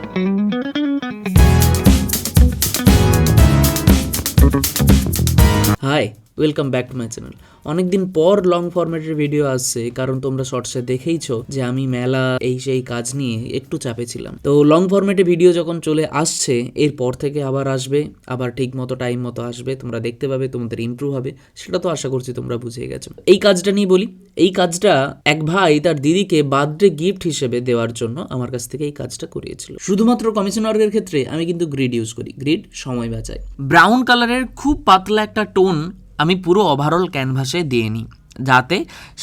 High, welcome back to my channel. অনেকদিন পর long ফরম্যাটের video আসছে, কারণ তোমরা শর্টসে দেখেইছো যে আমি মেলা এই সেই কাজ নিয়ে একটু চাপে ছিলাম। তো লং ফরম্যাটে ভিডিও যখন চলে আসছে, এরপর থেকে আবার আসবে, আবার ঠিক মতো টাইম মতো আসবে, তোমরা দেখতে পাবে, তোমাদের ইমপ্রুভ হবে, সেটা তো আশা করছি তোমরা বুঝে গেছো। এই কাজটা নিয়ে বলি, এই কাজটা এক ভাই তার দিদিকে বার্থডে গিফট হিসেবে দেওয়ার জন্য আমার কাছ থেকে এই কাজটা করিয়েছিল। শুধুমাত্র কমিশন ওয়ার্কের ক্ষেত্রে আমি কিন্তু গ্রিড ইউজ করি, গ্রিড সময় বাঁচায়। ব্রাউন কালারের খুব পাতলা একটা টোন আমি পুরো ওভারঅল ক্যানভাসে দিয়ে নিই, যাতে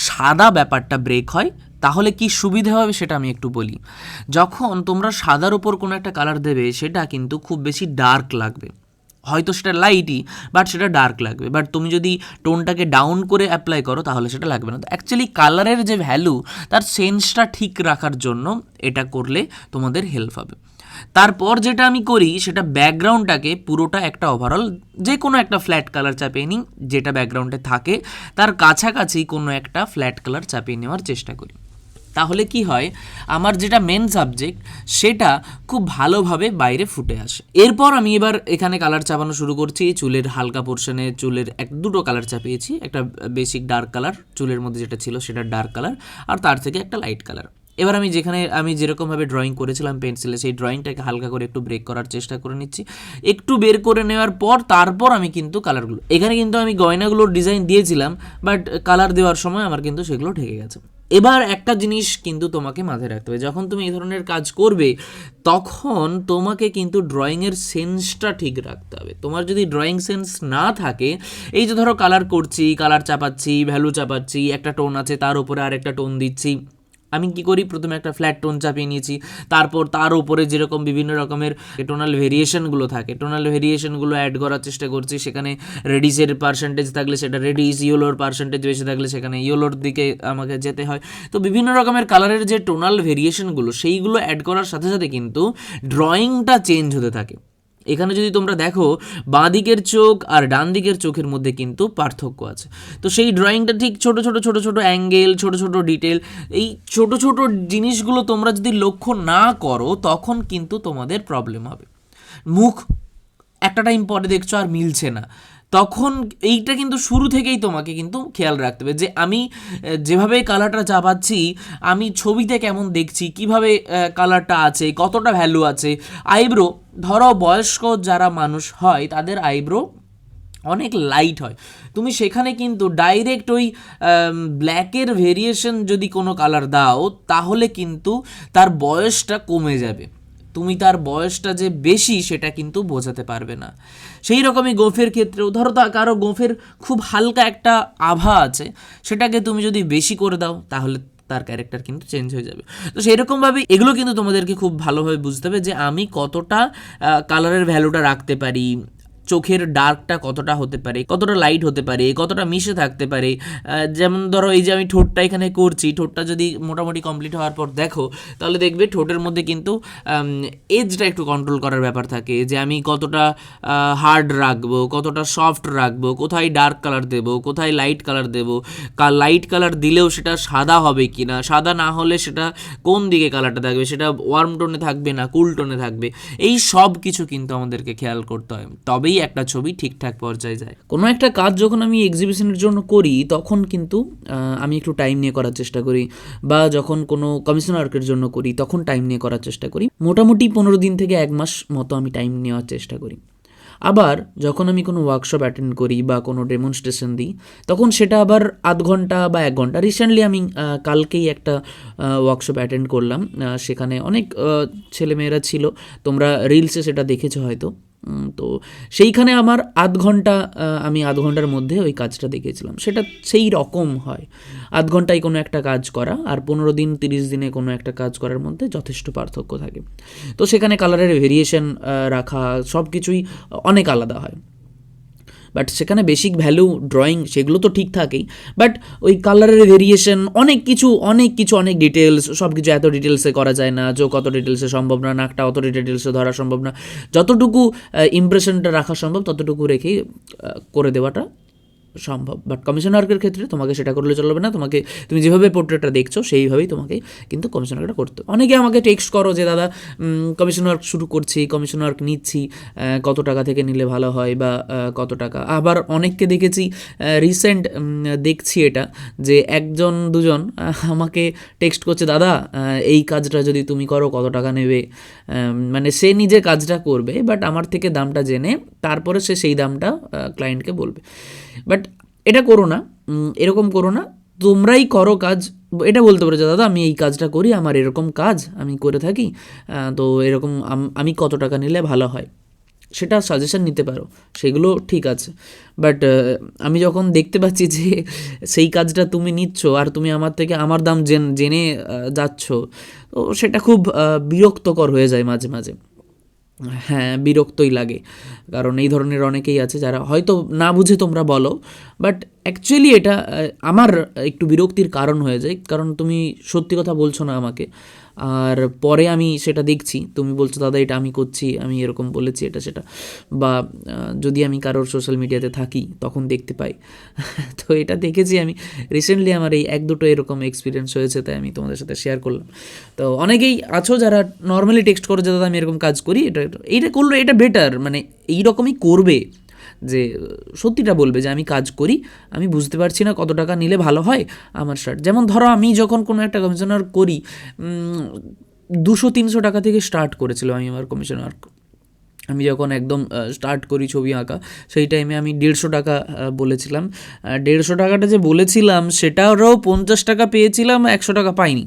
সাদা ব্যাপারটা ব্রেক হয়। তাহলে কি সুবিধা হবে সেটা আমি একটু বলি। যখন তোমরা সাদার উপর কোনো একটা কালার দেবে, সেটা কিন্তু খুব বেশি ডার্ক লাগবে, হয়তো সেটা লাইটই, বাট সেটা ডার্ক লাগবে। বাট তুমি যদি টোনটাকে ডাউন করে অ্যাপ্লাই করো, তাহলে সেটা লাগবে না। তো অ্যাকচুয়ালি কালারের যে ভ্যালু, তার সেন্সটা ঠিক রাখার জন্য এটা করলে তোমাদের হেল্প হবে। তারপর যেটা আমি করি, সেটা ব্যাকগ্রাউন্ডটাকে পুরোটা একটা ওভারঅল যে কোনো একটা ফ্ল্যাট কালার চাপিয়ে নিই, যেটা ব্যাকগ্রাউন্ডে থাকে তার কাছাকাছি কোনো একটা ফ্ল্যাট কালার চাপিয়ে নেওয়ার চেষ্টা করি। তাহলে কি হয়, আমার যেটা মেন সাবজেক্ট সেটা খুব ভালোভাবে বাইরে ফুটে আসে। এরপর আমি এবার এখানে কালার চাপানো শুরু করছি। চুলের হালকা পোর্শনে চুলের দুটো কালার চাপিয়েছি, একটা বেসিক ডার্ক কালার, চুলের মধ্যে যেটা ছিল সেটা ডার্ক কালার, আর তার থেকে একটা লাইট কালার। এবার আমি যেরকমভাবে ড্রয়িং করেছিলাম পেন্সিলে, সেই ড্রয়িংটাকে হালকা করে একটু ব্রেক করার চেষ্টা করে নিচ্ছি। একটু বের করে নেওয়ার পর তারপর আমি কিন্তু কালারগুলো, এখানে কিন্তু আমি গয়নাগুলোর ডিজাইন দিয়েছিলাম, বাট কালার দেওয়ার সময় আমার কিন্তু সেগুলো ঢেকে গেছে। এবার একটা জিনিস কিন্তু তোমাকে মাথায় রাখতে হবে, যখন তুমি এই ধরনের কাজ করবে, তখন তোমাকে কিন্তু ড্রয়িংয়ের সেন্সটা ঠিক রাখতে হবে। তোমার যদি ড্রয়িং সেন্স না থাকে, এই যে ধরো কালার করছি, কালার চাপাচ্ছি, ভ্যালু চাপাচ্ছি, একটা টোন আছে তার উপরে আর একটা টোন দিচ্ছি। আমি কি করি, প্রথমে একটা ফ্ল্যাট টোন চাপিয়ে নিয়েছি, তারপর তার উপরে যেরকম বিভিন্ন রকমের টোনাল ভেরিয়েশনগুলো থাকে, টোনাল ভেরিয়েশনগুলো অ্যাড করার চেষ্টা করছি। সেখানে রেডিসের পার্সেন্টেজ থাকলে সেটা রেডিস, ইয়েলোর পার্সেন্টেজ বেশি থাকলে সেখানে ইয়েলোর দিকে আমাকে যেতে হয়। তো বিভিন্ন রকমের কালারের যে টোনাল ভেরিয়েশনগুলো, সেইগুলো অ্যাড করার সাথে সাথে কিন্তু ড্রয়িংটা চেঞ্জ হতে থাকে। এখানে যদি তোমরা দেখো, বাঁ দিকের চোখ আর ডান দিকের চোখের মধ্যে কিন্তু পার্থক্য আছে। তো সেই ড্রয়িংটা ঠিক ছোট ছোট অ্যাঙ্গেল, ছোট ছোট ডিটেল, এই ছোট ছোট জিনিসগুলো তোমরা যদি লক্ষ্য না করো, তখন কিন্তু তোমাদের প্রবলেম হবে। মুখ একটা টাইম পরে দেখছো আর মিলছে না, তখন এইটা কিন্তু শুরু থেকেই তোমাকে কিন্তু খেয়াল রাখতে হবে যে আমি যেভাবে কালারটা চাপাচ্ছি, আমি ছবিতে কেমন দেখছি, কিভাবে কালারটা আছে, কতটা ভ্যালু আছে। আইব্রো, ধরো বয়স্ক যারা মানুষ হয় তাদের আইব্রো অনেক লাইট হয়, তুমি সেখানে কিন্তু ডাইরেক্ট ওই ব্ল্যাকের ভেরিয়েশন যদি কোনো কালার দাও, তাহলে কিন্তু তার বয়সটা কমে যাবে, তুমি তার বয়সটা যে বেশি সেটা কিন্তু বোঝাতে পারবে না। সেই রকমই গোঁফের ক্ষেত্রেও, ধরো কারো গোঁফের খুব হালকা একটা আভা আছে, সেটাকে তুমি যদি বেশি করে দাও, তাহলে তার ক্যারেক্টার কিন্তু চেঞ্জ হয়ে যাবে। তো সেই রকমভাবে এগুলো কিন্তু তোমাদেরকে খুব ভালোভাবে বুঝতে হবে যে আমি কতটা কালারের ভ্যালুটা রাখতে পারি, চোখের ডার্কটা কতটা হতে পারে, কতটা লাইট হতে পারে, কতটা মিশে থাকতে পারে। যেমন ধরো এই যে আমি ঠোঁটটা এখানে করছি, ঠোঁটটা যদি মোটামুটি কমপ্লিট হওয়ার পর দেখো, তাহলে দেখবে ঠোঁটের মধ্যে কিন্তু এজটা একটু কন্ট্রোল করার ব্যাপার থাকে, যে আমি কতটা হার্ড রাখবো, কতটা সফট রাখবো, কোথায় ডার্ক কালার দেবো, কোথায় লাইট কালার দেবো, লাইট কালার দিলেও সেটা সাদা হবে কি না, সাদা না হলে সেটা কোন দিকে কালারটা থাকবে, সেটা ওয়ার্ম টোনে থাকবে না কুল টোনে থাকবে। এই সব কিছু কিন্তু আমাদেরকে খেয়াল করতে হয়, তবেই একটা ছবি ঠিকঠাক পর্যায়ে যায়। কোনো একটা কাজ যখন আমি এক্সিবিশনের জন্য করি, তখন কিন্তু আমি একটু টাইম নিয়ে করার চেষ্টা করি, বা যখন কোনো কমিশন ওয়ার্কের জন্য করি তখন টাইম নিয়ে করার চেষ্টা করি। মোটামুটি 15 দিন থেকে 1 মাস মতো আমি টাইম নেওয়ার চেষ্টা করি। আবার যখন আমি কোনো ওয়ার্কশপ অ্যাটেন্ড করি বা কোনো ডেমনস্ট্রেশন দিই, তখন সেটা আবার আধ ঘন্টা বা 1 ঘন্টা। রিসেন্টলি আমি কালকেই একটা ওয়ার্কশপ অ্যাটেন্ড করলাম, সেখানে অনেক ছেলেমেয়েরা ছিল, তোমরা রিলসে সেটা দেখেছো হয়তো। তো সেইখানে আমার আমি আধ ঘন্টার মধ্যে ওই কাজটা দেখিয়েছিলাম। সেটা সেই রকম হয়, আধ ঘন্টায় কোনো একটা কাজ করা আর 15 দিন 30 দিনে কোনো একটা কাজ করার মধ্যে যথেষ্ট পার্থক্য থাকে। তো সেখানে কালারের ভেরিয়েশন রাখা সব কিছুই অনেক আলাদা হয়। বাট সেখানে বেসিক ভ্যালু ড্রয়িং সেগুলো তো ঠিক থাকেই, বাট ওই কালারের ভেরিয়েশন অনেক কিছু অনেক ডিটেলস, সব কিছু এত ডিটেলসে করা যায় না, চোখ অত ডিটেলসে সম্ভব না, নাকটা অত ডিটেলসে ধরা সম্ভব না, যতটুকু ইমপ্রেশনটা রাখা সম্ভব ততটুকু রেখেই করে দেওয়াটা সম্ভব। বাট কমিশন ওয়ার্কের ক্ষেত্রে তোমাকে সেটা করলে চলবে না, তুমি যেভাবে পোর্ট্রেটটা দেখছো সেইভাবেই তোমাকে কিন্তু কমিশন ওয়ার্কটা করতে। অনেকে আমাকে টেক্সট করো যে দাদা কমিশন ওয়ার্ক শুরু করছি, কমিশন ওয়ার্ক নিচ্ছি, কত টাকা থেকে নিলে ভালো হয় বা কত টাকা। আবার অনেককে দেখেছি রিসেন্ট দেখছি এটা যে একজন দুজন আমাকে টেক্সট করছে, দাদা এই কাজটা যদি তুমি করো কত টাকা নেবে। মানে সে নিজে কাজটা করবে বাট আমার থেকে দামটা জেনে তারপরে সে সেই দামটা ক্লায়েন্টকে বলবে। বাট এটা করো না, এরকম করো না, তোমরাই করো কাজ। এটা বলতে পারো যে দাদা আমি এই কাজটা করি, আমার এরকম কাজ আমি করে থাকি, তো এরকম আমি কত টাকা নিলে ভালো হয়, সেটা সাজেশন নিতে পারো, সেগুলো ঠিক আছে। বাট আমি যখন দেখতে পাচ্ছি যে সেই কাজটা তুমি নিচ্ছ আর তুমি আমার থেকে আমার দাম জেনে যাচ্ছ, তো সেটা খুব বিরক্তকর হয়ে যায় মাঝে মাঝে। হ্যাঁ, বিরক্তই লাগে, কারণ এই ধরনের অনেকেই আছে যারা হয়তো না বুঝে তোমরা বলো, বাট অ্যাকচুয়ালি এটা আমার একটু বিরক্তির কারণ হয়ে যায়, কারণ তুমি সত্যি কথা বলছো না আমাকে, আর পরে আমি সেটা দেখছি তুমি বলছো দাদা এটা আমি করছি, আমি এরকম বলেছি এটা সেটা, বা যদি আমি কারোর সোশ্যাল মিডিয়াতে থাকি তখন দেখতে পাই। তো এটা দেখেছি আমি রিসেন্টলি, আমার এই এক দুটো এরকম এক্সপিরিয়েন্স হয়েছে, তাই আমি তোমাদের সাথে শেয়ার করলাম। তো অনেকেই আছো যারা নর্মালি টেক্সট করো যে দাদা আমি এরকম কাজ করি, এটা করলে এটা বেটার, মানে এইরকমই করবে, যে সত্যিটা বলবে যে আমি কাজ করি, আমি বুঝতে পারছি না কত টাকা নিলে ভালো হয় আমার স্টার্ট। যেমন ধরো আমি যখন কোনো একটা কমিশন ওয়ার্ক করি 200-300 টাকা থেকে স্টার্ট করেছিল আমি আমার কমিশন ওয়ার্ক। আমি যখন একদম স্টার্ট করি ছবি আঁকা, সেই টাইমে আমি 150 টাকা বলেছিলাম। 150 টাকাটা যে বলেছিলাম সেটারও 50 টাকা পেয়েছিলাম, 100 টাকা পাইনি,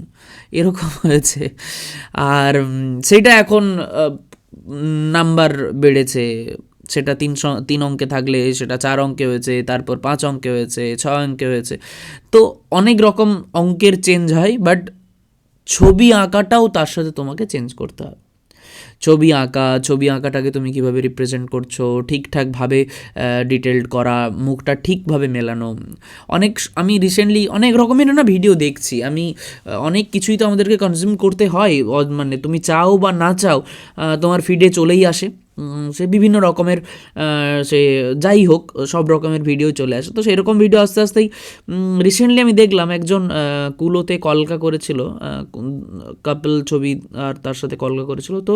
এরকম হয়েছে। আর সেইটা এখন নাম্বার বেড়েছে, সেটা 3 অঙ্কে থাকলে সেটা 4 অঙ্কে হয়েছে, তারপর 5 অঙ্কে হয়েছে, 6 অঙ্কে হয়েছে, তো অনেক রকম অঙ্কের চেঞ্জ হয়। বাট ছবি আঁকাটাও তার সাথে তোমাকে চেঞ্জ করতে হবে। ছবি আঁকাটাকে তুমি কীভাবে রিপ্রেজেন্ট করছো, ঠিকঠাকভাবে ডিটেলড করা, মুখটা ঠিকভাবে মেলানো। আমি রিসেন্টলি অনেক রকমের না ভিডিও দেখছি, আমি অনেক কিছুই তো আমাদেরকে কনজিউম করতে হয়, মানে তুমি চাও বা না চাও তোমার ফিডে চলেই আসে, সে বিভিন্ন রকমের সে যাই হোক সব রকমের ভিডিও চলে আসে। তো সেরকম ভিডিও আস্তে আস্তেই রিসেন্টলি আমি দেখলাম একজন কুলোতে কলকা করেছিল, কাপল ছবি, আর তার সাথে কলকা করেছিল। তো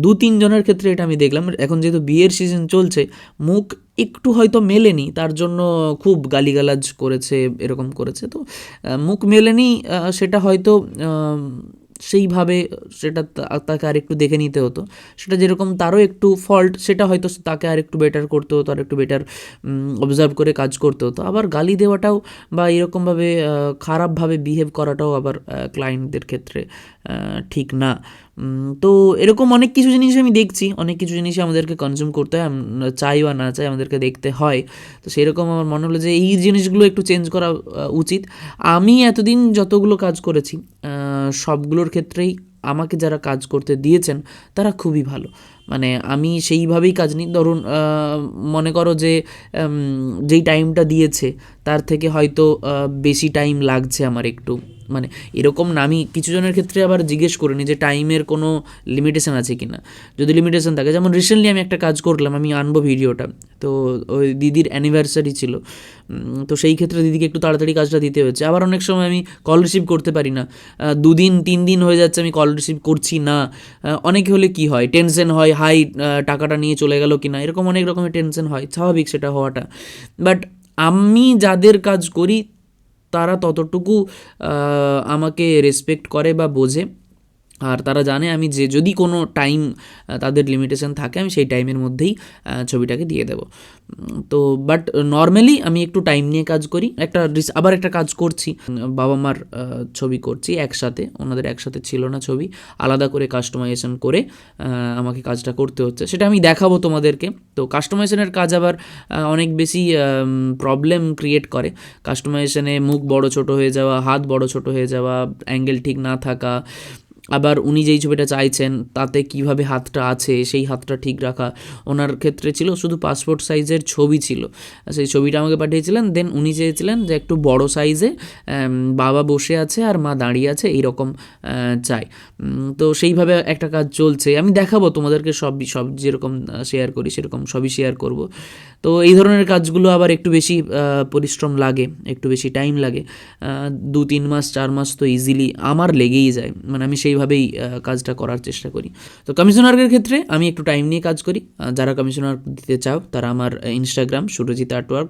2-3 জনের ক্ষেত্রে এটা আমি দেখলাম। এখন যেহেতু বিয়ের সিজন চলছে, মুখ একটু হয়তো মেলেনি, তার জন্য খুব গালিগালাজ করেছে, এরকম করেছে। তো মুখ মেলেনি, সেটা হয়তো সেইভাবে সেটা তাকে আর একটু দেখে নিতে হতো, সেটা যেরকম তারও একটু ফল্ট, সেটা হয়তো তাকে আর একটু বেটার করতে হতো, আর একটু বেটার অবজার্ভ করে কাজ করতে হতো। আবার গালি দেওয়াটাও বা এরকমভাবে খারাপভাবে বিহেভ করাটাও আবার ক্লায়েন্টদের ক্ষেত্রে ঠিক না। তো এরকম অনেক কিছু জিনিস আমি দেখছি, অনেক কিছু জিনিসই আমাদেরকে কনজিউম করতে হয়, চাই বা না চাই আমাদেরকে দেখতে হয়। তো সেরকম আমার মনে হলো যে এই জিনিসগুলো একটু চেঞ্জ করা উচিত। আমি এতদিন যতগুলো কাজ করেছি সবগুলোর ক্ষেত্রেই আমাকে যারা কাজ করতে দিয়েছেন তারা খুবই ভালো, মানে আমি সেইভাবেই কাজ নিই। ধরুন মনে করো যে যেই টাইমটা দিয়েছে তার থেকে হয়তো বেশি টাইম লাগছে আমার একটু, মানে এরকম না, আমি কিছু জনের ক্ষেত্রে আবার জিজ্ঞেস করিনি যে টাইমের কোনো লিমিটেশন আছে কি না। যদি লিমিটেশন থাকে, যেমন রিসেন্টলি আমি একটা কাজ করলাম, আমি আনবো ভিডিওটা, তো ওই দিদির অ্যানিভার্সারি ছিল, তো সেই ক্ষেত্রে দিদিকে একটু তাড়াতাড়ি কাজটা দিতে হয়েছে। আবার অনেক সময় আমি কল রিসিভ করতে পারি না, 2-3 দিন হয়ে যাচ্ছে আমি কল রিসিভ করছি না। অনেকে হলে কি হয়, টেনশন হয়, হাই টাকাটা নিয়ে চলে গেল কি না, এরকম অনেক রকমের টেনশন হয়, স্বাভাবিক সেটা হওয়াটা। বাট আমি যাদের কাজ করি তারা ততটুকু আমাকে রেসপেক্ট করে বা বোঝে, আর তারা জানে আমি যদি কোনো টাইম তাদের লিমিটেশন থাকে আমি সেই টাইমের মধ্যেই ছবিটাকে দিয়ে দেব। তো বাট নর্মালি আমি একটু টাইম নিয়ে কাজ করি। আবার একটা কাজ করছি, বাবা মার ছবি করছি একসাথে, ওনাদের একসাথে ছিল না ছবি, আলাদা করে কাস্টমাইজেশন করে আমাকে কাজটা করতে হচ্ছে, সেটা আমি দেখাবো তোমাদেরকে। তো কাস্টমাইজেশনের কাজ আবার অনেক বেশি প্রবলেম ক্রিয়েট করে। কাস্টমাইজেশনে মুখ বড় ছোট হয়ে যাওয়া, হাত বড় ছোট হয়ে যাওয়া, অ্যাঙ্গেল ঠিক না থাকা, আবার উনি যেই ছবিটা চাইছেন তাতে কিভাবে হাতটা আছে সেই হাতটা ঠিক রাখা। ওনার ক্ষেত্রে ছিল শুধু পাসপোর্ট সাইজের ছবি ছিল, সেই ছবিটা আমাকে পাঠিয়েছিলেন, দেন উনি চেয়েছিলেন যে একটু বড় সাইজে বাবা বসে আছে আর মা দাঁড়িয়ে আছে এইরকম চাই। তো সেইভাবে একটা কাজ চলছে, আমি দেখাবো তোমাদেরকে সব যেরকম শেয়ার করি সেরকম সবই শেয়ার করব। তো এই ধরনের কাজগুলো আবার একটু বেশি পরিশ্রম লাগে, একটু বেশি টাইম লাগে, 2-3 মাস 4 মাস তো ইজিলি আমার লেগেই যায়, মানে আমি সেইভাবেই কাজটা করার চেষ্টা করি। তো কমিশনারের ক্ষেত্রে আমি একটু টাইম নিয়ে কাজ করি। যারা কমিশনার দিতে চাও তারা আমার ইনস্টাগ্রাম সুরজিৎ আর্টওয়ার্ক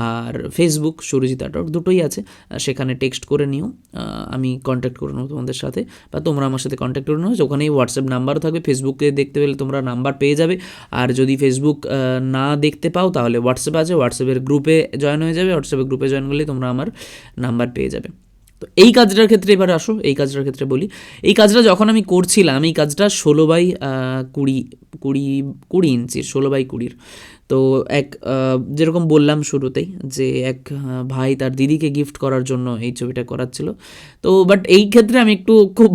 আর ফেসবুক সুরজিৎ আর্টওয়ার্ক দুটোই আছে, সেখানে টেক্সট করে নিও, আমি কন্ট্যাক্ট করে নেবো তোমাদের সাথে, বা তোমরা আমার সাথে কন্ট্যাক্ট করে নেবো। ওখানেই হোয়াটসঅ্যাপ নাম্বারও থাকবে, ফেসবুকে দেখতে পেলে তোমরা নাম্বার পেয়ে যাবে। আর যদি ফেসবুক না দেখতে পাও তাহলে হোয়াটসঅ্যাপ আছে, হোয়াটসঅ্যাপের গ্রুপে জয়েন হয়ে যাবে, হোয়াটসঅ্যাপের গ্রুপে জয়েন করলে তোমরা আমার নাম্বার পেয়ে যাবে। তো এই কাজটার ক্ষেত্রে এবার আসো, এই কাজটার ক্ষেত্রে বলি, এই কাজটা যখন আমি করছিলাম, এই কাজটা 16x20 ইঞ্চির, 16x20। তো যেরকম বললাম শুরুতেই যে এক ভাই তার দিদিকে গিফট করার জন্য এই ছবিটা করাচ্ছিল। তো বাট এই ক্ষেত্রে আমি একটু খুব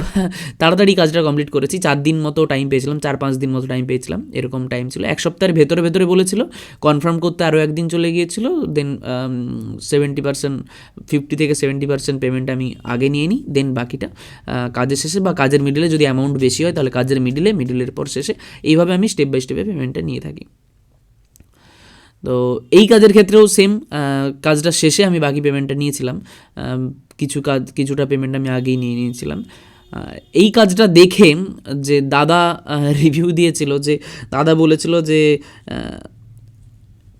তাড়াতাড়ি কাজটা কমপ্লিট করেছি, 4 দিন মতো টাইম পেয়েছিলাম, 4-5 দিন মতো টাইম পেয়েছিলাম, এরকম টাইম ছিল। 1 সপ্তাহের ভেতরে বলেছিল, কনফার্ম করতে আরও একদিন চলে গিয়েছিল। দেন 70%, 50 থেকে 70% পেমেন্ট আমি আগে নিয়ে নিই, দেন বাকিটা কাজের শেষে বা কাজের মিডিলে, যদি অ্যামাউন্ট বেশি হয় তাহলে কাজের মিডিলের পর শেষে, এইভাবে আমি স্টেপ বাই স্টেপে পেমেন্টটা নিয়ে থাকি। তো এই কাজের ক্ষেত্রেও সেম, কাজটা শেষে আমি বাকি পেমেন্টটা নিয়েছিলাম, কিছুটা পেমেন্ট আমি আগেই নিয়ে নিয়েছিলাম। এই কাজটা দেখে যে দাদা রিভিউ দিয়েছিল, যে দাদা বলেছিল যে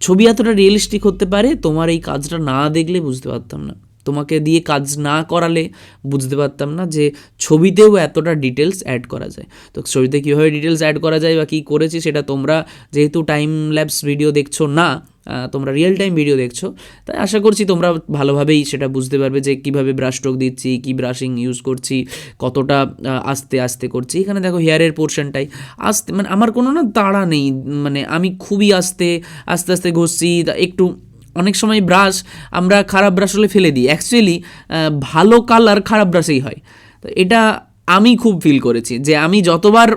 ছবি এতটা রিয়েলিস্টিক হতে পারে, তোমার এই কাজটা না দেখলে বুঝতে পারতাম না, তোমাকে দিয়ে কাজ না করালে বুঝতে পারতাম না যে ছবিতেও এতটা ডিটেলস অ্যাড করা যায়। তো ছবিতে কীভাবে ডিটেলস অ্যাড করা যায় বা কী করেছি সেটা তোমরা যেহেতু টাইম ল্যাপস ভিডিও দেখছো না, তোমরা রিয়েল টাইম ভিডিও দেখছো, তাই আশা করছি তোমরা ভালোভাবেই সেটা বুঝতে পারবে যে কীভাবে ব্রাশ স্ট্রোক দিচ্ছি, কী ব্রাশিং ইউজ করছি, কতটা আস্তে আস্তে করছি। এখানে দেখো হেয়ারের পোর্শনটাই আস্তে, মানে আমার কোনো না তাড়া নেই, মানে আমি খুবই আস্তে আস্তে ঘষছি। একটু অনেক সময় ব্রাশ আমরা খারাপ ব্রাশ হলে ফেলে দিই, অ্যাকচুয়ালি ভালো কালার খারাপ ব্রাশেই হয়। তো এটা আমি খুব ফিল করেছি যে আমি যতবার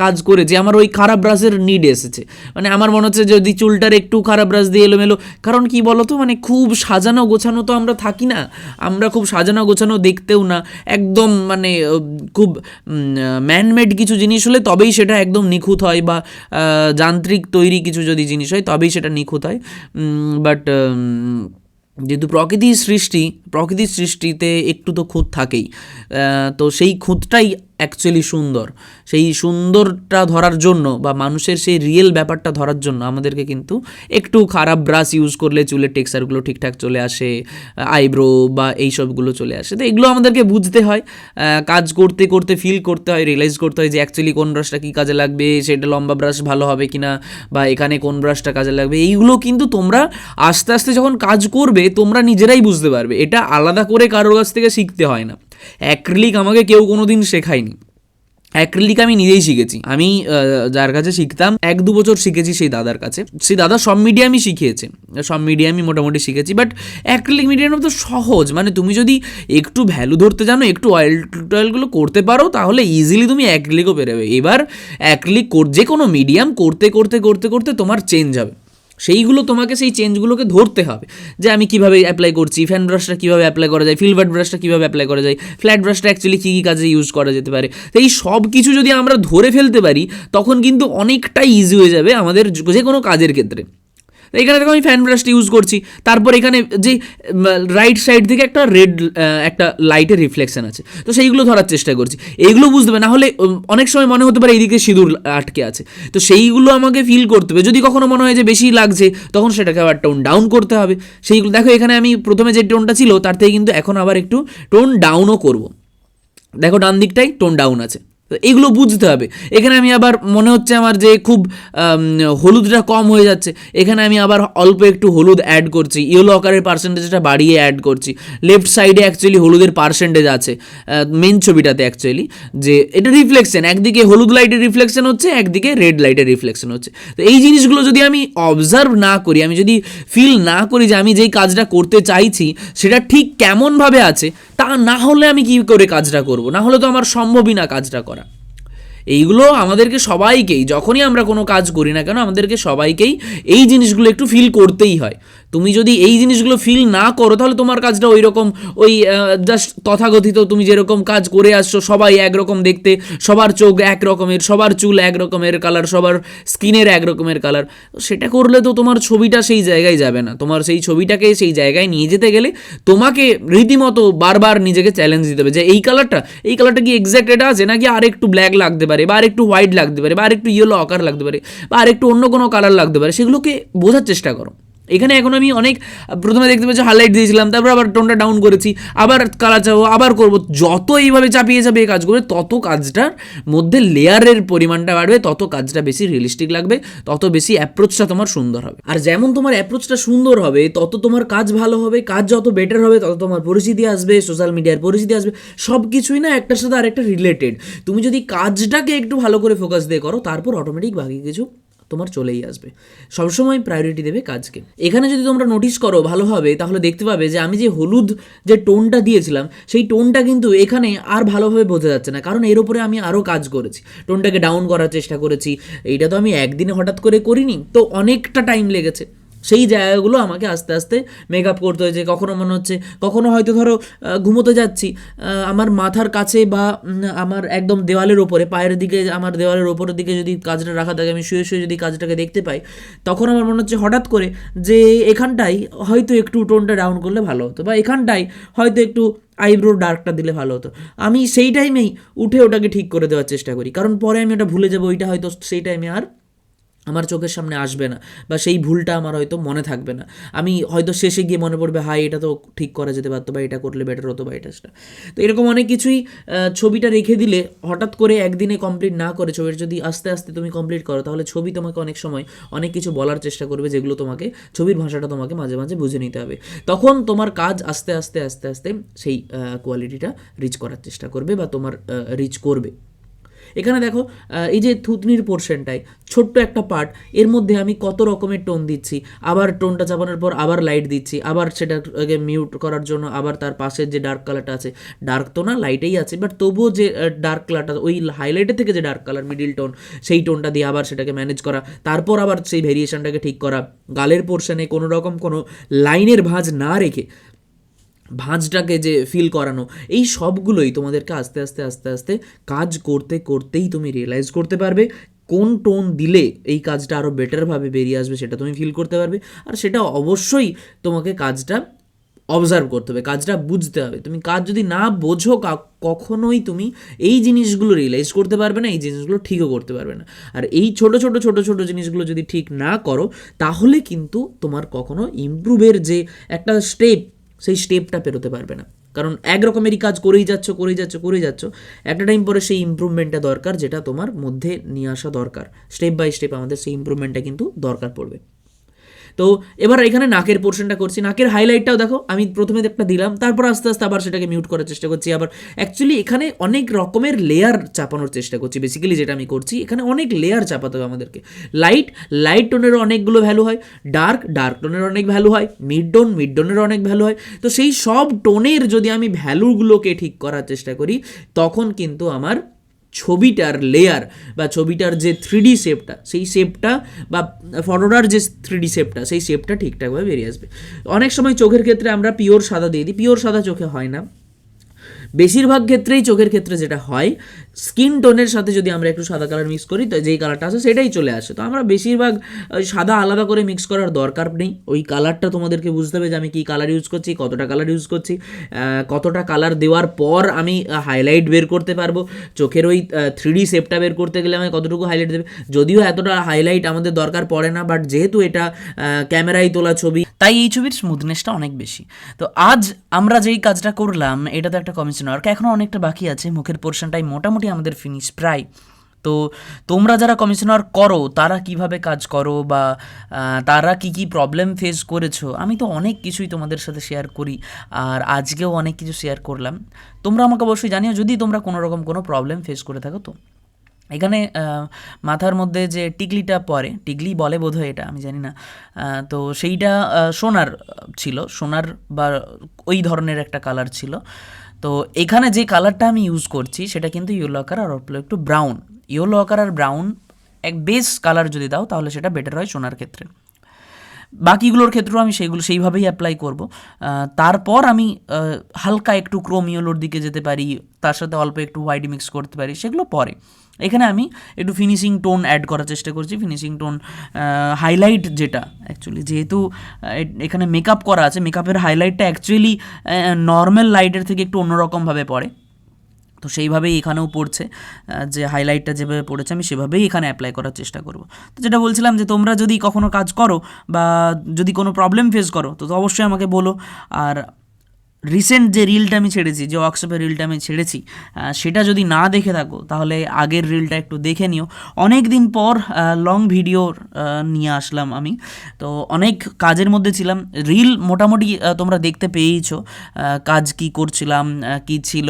কাজ করেছি আমার ওই খারাপ ব্রাশের নিড এসেছে, মানে আমার মনে হচ্ছে যদি চুলটার একটু খারাপ ব্রাশ দিয়ে এলোমেলো, কারণ কি বলতো, মানে খুব সাজানো গোছানো তো আমরা থাকি না, আমরা খুব সাজানো গোছানো দেখতেও না, একদম মানে খুব ম্যানমেড কিছু জিনিস হলে তবেই সেটা একদম নিখুঁত হয়, বা যান্ত্রিক তৈরি কিছু যদি জিনিস হয় তবেই সেটা নিখুঁত হয়। বাট যেহেতু প্রকৃতির সৃষ্টিতে একটু তো খুঁত থাকেই, তো সেই খুঁতটাই অ্যাকচুয়ালি সুন্দর। সেই সুন্দরটা ধরার জন্য বা মানুষের সেই রিয়েল ব্যাপারটা ধরার জন্য আমাদেরকে কিন্তু একটু খারাপ ব্রাশ ইউজ করলে চুলের টেক্সচারগুলো ঠিকঠাক চলে আসে, আইব্রো বা এই সবগুলো চলে আসে। তো এগুলো আমাদেরকে বুঝতে হয়, কাজ করতে করতে ফিল করতে হয়, রিয়েলাইজ করতে হয় যে অ্যাকচুয়ালি কোন ব্রাশটা কী কাজে লাগবে, সেটা লম্বা ব্রাশ ভালো হবে কিনা, বা এখানে কোন ব্রাশটা কাজে লাগবে। এইগুলো কিন্তু তোমরা আস্তে আস্তে যখন কাজ করবে তোমরা নিজেরাই বুঝতে পারবে, এটা আলাদা করে কারোর কাছ থেকে শিখতে হয় না। অ্যাক্রিলিক আমাকে কেউ কোনো দিন শেখায়নি, অ্যাক্রিলিক আমি নিজেই শিখেছি। আমি যার কাছে শিখতাম 1-2 বছর শিখেছি সেই দাদার কাছে, সেই দাদা সব মিডিয়ামই শিখিয়েছে, সব মিডিয়ামই মোটামুটি শিখেছি। বাট অ্যাক্রিলিক মিডিয়াম তো সহজ, মানে তুমি যদি একটু ভ্যালু ধরতে জানো, একটু অয়েলগুলো করতে পারো, তাহলে ইজিলি তুমি অ্যাক্রিলিকও পেরোবে। এবার অ্যাক্রিলিক যে কোনো মিডিয়াম করতে করতে করতে করতে তোমার চেঞ্জ হবে, সেইগুলো তোমাকে সেই চেঞ্জগুলোকে ধরতে হবে, যে আমি কীভাবে অ্যাপ্লাই করছি, ফ্যান ব্রাশটা কীভাবে অ্যাপ্লাই করা যায়, ফিলভার্ট ব্রাশটা কীভাবে অ্যাপ্লাই করা যায়, ফ্ল্যাট ব্রাশটা অ্যাকচুয়ালি কী কী কাজে ইউজ করা যেতে পারে। তো এই সব কিছু যদি আমরা ধরে ফেলতে পারি তখন কিন্তু অনেকটাই ইজি হয়ে যাবে আমাদের যে কোনো কাজের ক্ষেত্রে। এখানে দেখো আমি ফ্যান ব্রাশটা ইউজ করছি, তারপর এখানে যে রাইট সাইড থেকে একটা লাইটের রিফ্লেকশন আছে, তো সেইগুলো ধরার চেষ্টা করছি। এইগুলো বুঝতে হবে, না হলে অনেক সময় মনে হতে পারে এইদিকে সিঁদুর আটকে আছে, তো সেইগুলো আমাকে ফিল করতে হবে। যদি কখনো মনে হয় যে বেশি লাগছে তখন সেটাকে আবার টোন ডাউন করতে হবে। সেইগুলো দেখো, এখানে আমি প্রথমে যে টোনটা ছিল তার থেকে কিন্তু এখন আবার একটু টোন ডাউনও করব। দেখো ডান দিকটাই টোন ডাউন আছে, তো এগুলো বুঝতে হবে। এখানে আমি আবার মনে হচ্ছে আমার যে খুব হলুদটা কম হয়ে যাচ্ছে, এখানে আমি আবার অল্প একটু হলুদ অ্যাড করছি, ইয়েলো আকারের পার্সেন্টেজটা বাড়িয়ে অ্যাড করছি। লেফট সাইডে অ্যাকচুয়ালি হলুদের পার্সেন্টেজ আছে মেন ছবিটাতে, অ্যাকচুয়ালি যে এটা রিফ্লেকশন, একদিকে হলুদ লাইটের রিফ্লেকশন হচ্ছে, একদিকে রেড লাইটের রিফ্লেকশন হচ্ছে। তো এই জিনিসগুলো যদি আমি অবজার্ভ না করি, আমি যদি ফিল না করি যে আমি যেই কাজটা করতে চাইছি সেটা ঠিক কেমনভাবে আছে, তা না হলে আমি কী করে কাজটা করব, না হলে তো আমার সম্ভবই না কাজটা করা। এইগুলো আমাদেরকে সবাইকেই, যখনই আমরা কোনো কাজ করি না কেন, আমাদেরকে সবাইকেই এই জিনিসগুলো একটু ফিল করতেই হয়। তুমি যদি এই জিনিসগুলো ফিল না করো তাহলে তোমার কাজটা ওই রকম ওই জাস্ট তথাকথিত তুমি যেরকম কাজ করে আসছো, সবাই একরকম দেখতে, সবার চোখ এক রকমের, সবার চুল এক রকমের কালার, সবার স্কিনের এক রকমের কালার, সেটা করলে তো তোমার ছবিটা সেই জায়গায় যাবে না। তোমার সেই ছবিটাকে সেই জায়গায় নিয়ে যেতে গেলে তোমাকে রীতিমতো বারবার নিজেকে চ্যালেঞ্জ দিতে হবে যে এই কালারটা কি এক্স্যাক্ট এটা আছে, নাকি আর একটু ব্ল্যাক লাগতে পারে, বা আর একটু হোয়াইট লাগতে পারে, বা আর একটু ইয়েলো আকার লাগতে পারে, বা আর একটু অন্য কোনো কালার লাগতে পারে, সেগুলোকে বোঝার চেষ্টা করো। এখানে এখন আমি অনেক প্রথমে দেখতে পাচ্ছি হাইলাইট দিয়েছিলাম, তারপর আবার টোনটা ডাউন করেছি, আবার কালার চাবো, আবার করবো, যত এইভাবে চাপিয়ে কাজ করবে তত কাজটার মধ্যে লেয়ারের পরিমাণটা বাড়বে, তত কাজটা বেশি রিয়েলিস্টিক লাগবে, তত বেশি অ্যাপ্রোচটা তোমার সুন্দর হবে। আর যেমন তোমার অ্যাপ্রোচটা সুন্দর হবে তত তোমার কাজ ভালো হবে, কাজ যত বেটার হবে তত তোমার পরিচিতি আসবে, সোশ্যাল মিডিয়ার পরিচিতি আসবে, সব কিছুই না একটার সাথে আরেকটা রিলেটেড। তুমি যদি কাজটাকে একটু ভালো করে ফোকাস দিয়ে করো তারপর অটোমেটিক বাকি কিছু তোমার চলেই আসবে। সবসময় প্রায়োরিটি দেবে কাজকে। এখানে যদি তোমরা নোটিস করো ভালোভাবে তাহলে দেখতে পাবে যে আমি যে হলুদ যে টোনটা দিয়েছিলাম সেই টোনটা কিন্তু এখানে আর ভালোভাবে বোঝা যাচ্ছে না, কারণ এর উপরে আমি আরও কাজ করেছি, টোনটাকে ডাউন করার চেষ্টা করেছি। এইটা তো আমি একদিনে হঠাৎ করে করিনি, তো অনেকটা টাইম লেগেছে। সেই জায়গাগুলো আমাকে আস্তে আস্তে মেকআপ করতে হয়েছে। কখনো মনে হচ্ছে, কখনো হয়তো ধরো ঘুমোতে যাচ্ছি, আমার মাথার কাছে বা আমার একদম দেওয়ালের ওপরে, পায়ের দিকে, আমার দেওয়ালের ওপরের দিকে যদি কাজটা রাখা থাকে, আমি শুয়ে শুয়ে যদি কাজটাকে দেখতে পাই, তখন আমার মনে হচ্ছে হঠাৎ করে যে এখানটাই হয়তো একটু টোনটা ডাউন করলে ভালো হতো, বা এখানটাই হয়তো একটু আইব্রো ডার্কটা দিলে ভালো হতো। আমি সেই টাইমেই উঠে ওটাকে ঠিক করে দেওয়ার চেষ্টা করি, কারণ পরে আমি ওটা ভুলে যাবো, ওইটা হয়তো সেই টাইমে আর আমার চোখের সামনে আসবে না, বা সেই ভুলটা আমার হয়তো মনে থাকবে না। আমি হয়তো শেষে গিয়ে মনে পড়বে, হাই এটা তো ঠিক করা যেতে পারতো, বা এটা করলে বেটার হতো, বা এটা সেটা। তো এরকম অনেক কিছুই ছবিটা রেখে দিলে হঠাৎ করে একদিনে কমপ্লিট না করে ছবির যদি আস্তে আস্তে তুমি কমপ্লিট করো, তাহলে ছবি তোমাকে অনেক সময় অনেক কিছু বলার চেষ্টা করবে, যেগুলো তোমাকে ছবির ভাষাটা তোমাকে মাঝে মাঝে বুঝে নিতে হবে। তখন তোমার কাজ আস্তে আস্তে আস্তে আস্তে সেই কোয়ালিটিটা রিচ করার চেষ্টা করবে, বা তোমার রিচ করবে। এখানে দেখো এই যে থুতনির পোর্শনটায় ছোট্ট একটা পার্ট, এর মধ্যে আমি কত রকমের টোন দিচ্ছি, আবার টোনটা চাপানোর পর আবার লাইট দিচ্ছি, আবার সেটাকে মিউট করার জন্য আবার তার পাশের যে ডার্ক কালারটা আছে, ডার্ক তো না লাইটেই আছে, বাট তবুও যে ডার্ক কালারটা ওই হাইলাইটের থেকে যে ডার্ক কালার মিডিল টোন, সেই টোনটা দিয়ে আবার সেটাকে ম্যানেজ করা, তারপর আবার সেই ভেরিয়েশনটাকে ঠিক করা, গালের পোর্শনে কোনো রকম কোনো লাইনের ভাঁজ না রেখে ভাঁজটাকে যে ফিল করানো, এই সবগুলোই তোমাদেরকে আস্তে আস্তে আস্তে আস্তে কাজ করতে করতেই তুমি রিয়েলাইজ করতে পারবে। কোন টোন দিলে এই কাজটা আরও বেটারভাবে বেরিয়ে আসবে সেটা তুমি ফিল করতে পারবে। আর সেটা অবশ্যই তোমাকে কাজটা অবজার্ভ করতে হবে, কাজটা বুঝতে হবে। তুমি কাজ যদি না বোঝো কখনোই তুমি এই জিনিসগুলো রিয়েলাইজ করতে পারবে না, এই জিনিসগুলো ঠিকও করতে পারবে না। আর এই ছোট ছোট ছোট ছোট জিনিসগুলো যদি ঠিক না করো তাহলে কিন্তু তোমার কখনো ইমপ্রুভের যে একটা স্টেপ, সেই স্টেপটা পেরোতে পারবে না। কারণ এক রকমেরই কাজ করেই যাচ্ছ, একটা টাইম পরে সেই ইমপ্রুভমেন্টটা দরকার, যেটা তোমার মধ্যে নিয়ে আসা দরকার। স্টেপ বাই স্টেপ আমাদের সেই ইমপ্রুভমেন্টটা কিন্তু দরকার পড়বে। তো এবার এখানে নাকের পোর্শনটা করছি। নাকের হাইলাইটটাও দেখো আমি প্রথমে একটা দিলাম, তারপর আস্তে আস্তে আবার সেটাকে মিউট করার চেষ্টা করছি। আবার অ্যাকচুয়ালি এখানে অনেক রকমের লেয়ার চাপানোর চেষ্টা করছি। বেসিক্যালি যেটা আমি করছি, এখানে অনেক লেয়ার চাপাতে হবে আমাদেরকে। লাইট টোনেরও অনেকগুলো ভ্যালু হয়, ডার্ক টোনের অনেক ভ্যালু হয়, মিড টোনের অনেক ভ্যালু হয়। তো সেই সব টোনের যদি আমি ভ্যালুগুলোকে ঠিক করার চেষ্টা করি, তখন কিন্তু আমার ছবিটার লেয়ার বা ছবিটার যে 3D শেপটা, সেই শেপটা বা ফটোটার যে 3D শেপটা, সেই শেপটা ঠিকঠাকভাবে বেরিয়ে আসবে। অনেক সময় চোখের ক্ষেত্রে আমরা পিওর সাদা দিয়ে দিই, পিওর সাদা চোখে হয় না। বেশিরভাগ ক্ষেত্রেই চোখের ক্ষেত্রে যেটা হয়, স্কিন টোনের সাথে যদি আমরা একটু সাদা কালার মিক্স করি, তো যেই কালারটা আসে সেটাই চলে আসে। তো আমরা বেশিরভাগ সাদা আলাদা করে মিক্স করার দরকার নেই। ওই কালারটা তোমাদেরকে বুঝতে হবে যে আমি কী কালার ইউজ করছি, কতটা কালার ইউজ করছি, কতটা কালার দেওয়ার পর আমি হাইলাইট বের করতে পারবো। চোখের ওই 3D শেপটা বের করতে গেলে আমি কতটুকু হাইলাইট দেবে, যদিও এতটা হাইলাইট আমাদের দরকার পড়ে না, বাট যেহেতু এটা ক্যামেরায় তোলা ছবি, তাই এই ছবির স্মুথনেসটা অনেক বেশি। তো আজ আমরা যেই কাজটা করলাম, এটা তো একটা কমিশন ওয়ার্ক, এখনও অনেকটা বাকি আছে। মুখের পোর্শনটাই মোটামুটি আমাদের ফিনিশ প্রায়। তো তোমরা যারা কমিশন ওয়ার্ক করো তারা কিভাবে কাজ করো, বা তারা কি কি প্রবলেম ফেস করেছো, আমি তো অনেক কিছুই তোমাদের সাথে শেয়ার করি, আর আজকেও অনেক কিছু শেয়ার করলাম। তোমরা আমাকে অবশ্যই জানিও যদি তোমরা কোনো রকম কোনো প্রবলেম ফেস করে থাকো। তো এখানে মাথার মধ্যে যে টিকলিটা পরে, টিকলি বলে বোধহয় এটা, আমি জানি না, তো সেইটা সোনার ছিল, সোনার বা ওই ধরনের একটা কালার ছিল। তো এখানে যে কালারটা আমি ইউজ করছি সেটা কিন্তু ইয়েলো আকার আর একটু ব্রাউন, ইয়েলো আকার আর ব্রাউন এক বেস কালার যদি দাও তাহলে সেটা বেটার হয় সোনার ক্ষেত্রে। বাকিগুলোর ক্ষেত্রেও আমি সেইভাবেই অ্যাপ্লাই করব। তারপর আমি হালকা একটু ক্রোম ইয়েলোর দিকে যেতে পারি, তার সাথে অল্প একটু হোয়াইট মিক্স করতে পারি, সেগুলো পরে। এখানে আমি একটু ফিনিশিং টোন অ্যাড করার চেষ্টা করছি। ফিনিশিং টোন হাইলাইট যেটা অ্যাকচুয়ালি, যেহেতু এখানে মেকআপ করা আছে, মেকআপের হাইলাইটটা অ্যাকচুয়ালি নর্মাল লাইটের থেকে একটু অন্যরকমভাবে পড়ে, তো সেইভাবেই এখানেও পড়ছে, যে হাইলাইটটা যেভাবে পড়েছে আমি সেভাবেই এখানে অ্যাপ্লাই করার চেষ্টা করব। তো যেটা বলছিলাম যে তোমরা যদি কখনো কাজ করো বা যদি কোনো প্রবলেম ফেস করো তো অবশ্যই আমাকে বলো। আর রিসেন্ট যে রিলটা আমি ছেড়েছি, যে ওয়ার্কশপের রিলটা আমি ছেড়েছি, সেটা যদি না দেখে থাকো তাহলে আগের রিলটা একটু দেখে নিও। অনেক দিন পর লং ভিডিও নিয়ে আসলাম আমি, তো অনেক কাজের মধ্যে ছিলাম। রিল মোটামুটি তোমরা দেখতে পেয়েইছো কাজ কি করছিলাম, কি ছিল।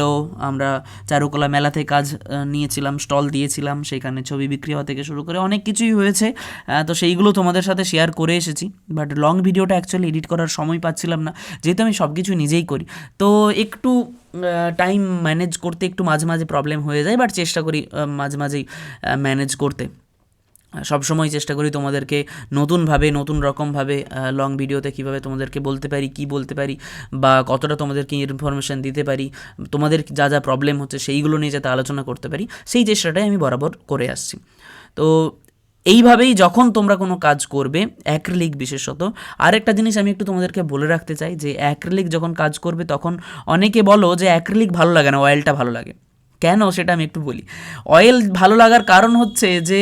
আমরা চারুকলা মেলাতে কাজ নিয়েছিলাম, স্টল দিয়েছিলাম, সেখানে ছবি বিক্রি হওয়া থেকে শুরু করে অনেক কিছুই হয়েছে, তো সেইগুলো তোমাদের সাথে শেয়ার করে এসেছি। বাট লং ভিডিওটা অ্যাকচুয়ালি এডিট করার সময় পাচ্ছিলাম না, যেহেতু আমি সব কিছু নিজেই করি, তো একটু টাইম ম্যানেজ করতে একটু মাঝে মাঝে প্রবলেম হয়ে যায়। বাট চেষ্টা করি মাঝে মাঝেই ম্যানেজ করতে। সবসময় চেষ্টা করি তোমাদেরকে নতুনভাবে, নতুন রকমভাবে লং ভিডিওতে কীভাবে তোমাদেরকে বলতে পারি, কি বলতে পারি, বা কতটা তোমাদেরকে ইনফরমেশান দিতে পারি, তোমাদের যা যা প্রবলেম হচ্ছে সেইগুলো নিয়ে যাতে আলোচনা করতে পারি, সেই চেষ্টাটাই আমি বরাবর করে আসছি। তো এইভাবেই যখন তোমরা কোনো কাজ করবে, অ্যাক্রিলিক বিশেষত, আরেকটা জিনিস আমি একটু তোমাদেরকে বলে রাখতে চাই, যে অ্যাক্রিলিক যখন কাজ করবে তখন অনেকে বলো যে অ্যাক্রিলিক ভালো লাগে না, অয়েলটা ভালো লাগে। কেন সেটা আমি একটু বলি। অয়েল ভালো লাগার কারণ হচ্ছে যে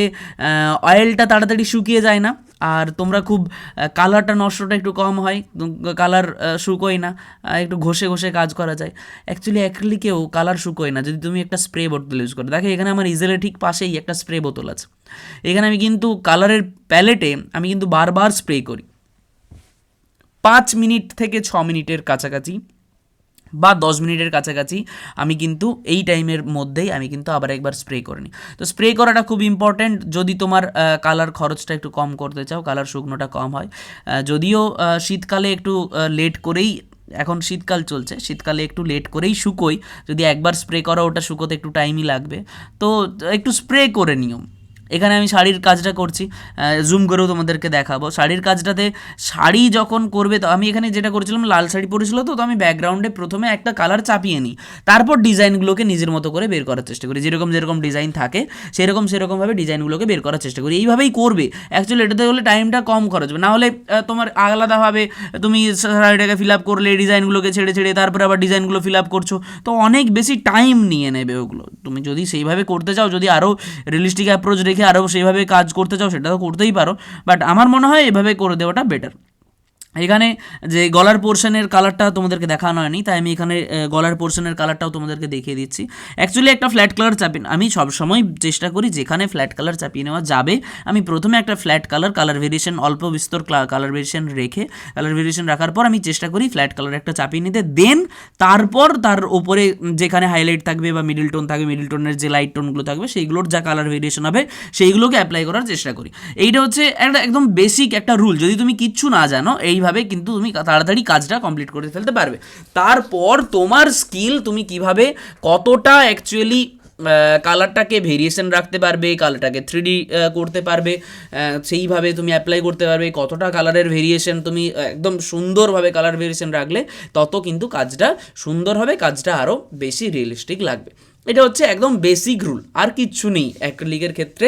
অয়েলটা তাড়াতাড়ি শুকিয়ে যায় না, আর তোমরা খুব কালারটা নষ্টটা একটু কম হয়, কালার শুকোয় না, একটু ঘষে ঘষে কাজ করা যায়। অ্যাকচুয়ালি অ্যাক্রিলিকেও কালার শুকোয় না যদি তুমি একটা স্প্রে বোতল ইউজ করো। দেখো এখানে আমার ইজেলের ঠিক পাশেই একটা স্প্রে বোতল আছে, এখানে আমি কিন্তু কালারের প্যালেটে আমি কিন্তু বারবার স্প্রে করি, 5 মিনিট থেকে 6 মিনিটের কাছাকাছি বা 10 মিনিটের কাছাকাছি আমি কিন্তু এই টাইমের মধ্যেই আমি কিন্তু আবার একবার স্প্রে করে নিই। তো স্প্রে করাটা খুব ইম্পর্ট্যান্ট যদি তোমার কালার খরচটা একটু কম করতে চাও, কালার শুকনোটা কম হয়। যদিও শীতকালে একটু লেট করেই, এখন শীতকাল চলছে, শীতকালে একটু লেট করেই শুকোই, যদি একবার স্প্রে করো ওটা শুকোতে একটু টাইমই লাগবে, তো একটু স্প্রে করে নিও। এখানে আমি শাড়ির কাজটা করছি, জুম করেও তোমাদেরকে দেখাবো। শাড়ির কাজটাতে শাড়ি যখন করবে, তো আমি এখানে যেটা করেছিলাম, লাল শাড়ি পরেছিল, তো আমি ব্যাকগ্রাউন্ডে প্রথমে একটা কালার চাপিয়ে নিই, তারপর ডিজাইনগুলোকে নিজের মতো করে বের করার চেষ্টা করি, যেরকম যেরকম ডিজাইন থাকে সেরকমভাবে ডিজাইনগুলোকে বের করার চেষ্টা করি। এইভাবেই করবে অ্যাকচুয়ালি, এটাতে হলে টাইমটা কম খরচ হবে। না হলে তোমার আলাদাভাবে তুমি শাড়িটাকে ফিল আপ করলে, ডিজাইনগুলোকে ছেড়ে ছেড়ে তারপরে আবার ডিজাইনগুলো ফিল আপ করছো, তো অনেক বেশি টাইম নিয়ে নেবে ওগুলো। তুমি যদি সেইভাবে করতে চাও, যদি আরও রিয়েলিস্টিক অ্যাপ্রোচ রেখে আরও সেইভাবে কাজ করতে চাও, সেটা তো করতেই পারো, বাট আমার মনে হয় এভাবে করে দেওয়াটা বেটার। এখানে যে গলার পোর্শনের কালারটা তোমাদেরকে দেখানো হয়নি, তাই আমি এখানে গলার পোর্শনের কালারটাও তোমাদেরকে দেখিয়ে দিচ্ছি। অ্যাকচুয়ালি একটা ফ্ল্যাট কালার চাপিয়ে, আমি সবসময় চেষ্টা করি যেখানে ফ্ল্যাট কালার চাপিয়ে নেওয়া যাবে, আমি প্রথমে একটা ফ্ল্যাট কালার ভেরিয়েশন, অল্প বিস্তর কালার ভেরিয়েশন রেখে, কালার ভেরিয়েশন রাখার পর আমি চেষ্টা করি ফ্ল্যাট কালার একটা চাপিয়ে নিতে, দেন তারপর তার ওপরে যেখানে হাইলাইট থাকবে বা মিডিল টোন থাকবে, মিডিল টোনের যে লাইট টোনগুলো থাকবে সেইগুলোর যা কালার ভেরিয়েশন হবে সেইগুলোকে অ্যাপ্লাই করার চেষ্টা করি। এইটা হচ্ছে একটা একদম বেসিক একটা রুল। যদি তুমি কিচ্ছু না জানো, এইভাবে কিন্তু তুমি তাড়াতাড়ি কাজটা কমপ্লিট করে ফেলতে পারবে। তারপর তোমার স্কিল, তুমি কিভাবে কতটা অ্যাকচুয়ালি কালারটাকে ভেরিয়েশন রাখতে পারবে, কালারটাকে 3D করতে পারবে, সেইভাবে তুমি অ্যাপ্লাই করতে পারবে, কতটা কালারের ভেরিয়েশন তুমি একদম সুন্দরভাবে কালার ভেরিয়েশন রাখলে তত কিন্তু কাজটা সুন্দর হবে, কাজটা আরও বেশি রিয়েলিস্টিক লাগবে। এটা হচ্ছে একদম বেসিক রুল, আর কিচ্ছু নেই অ্যাক্রিলিকের ক্ষেত্রে,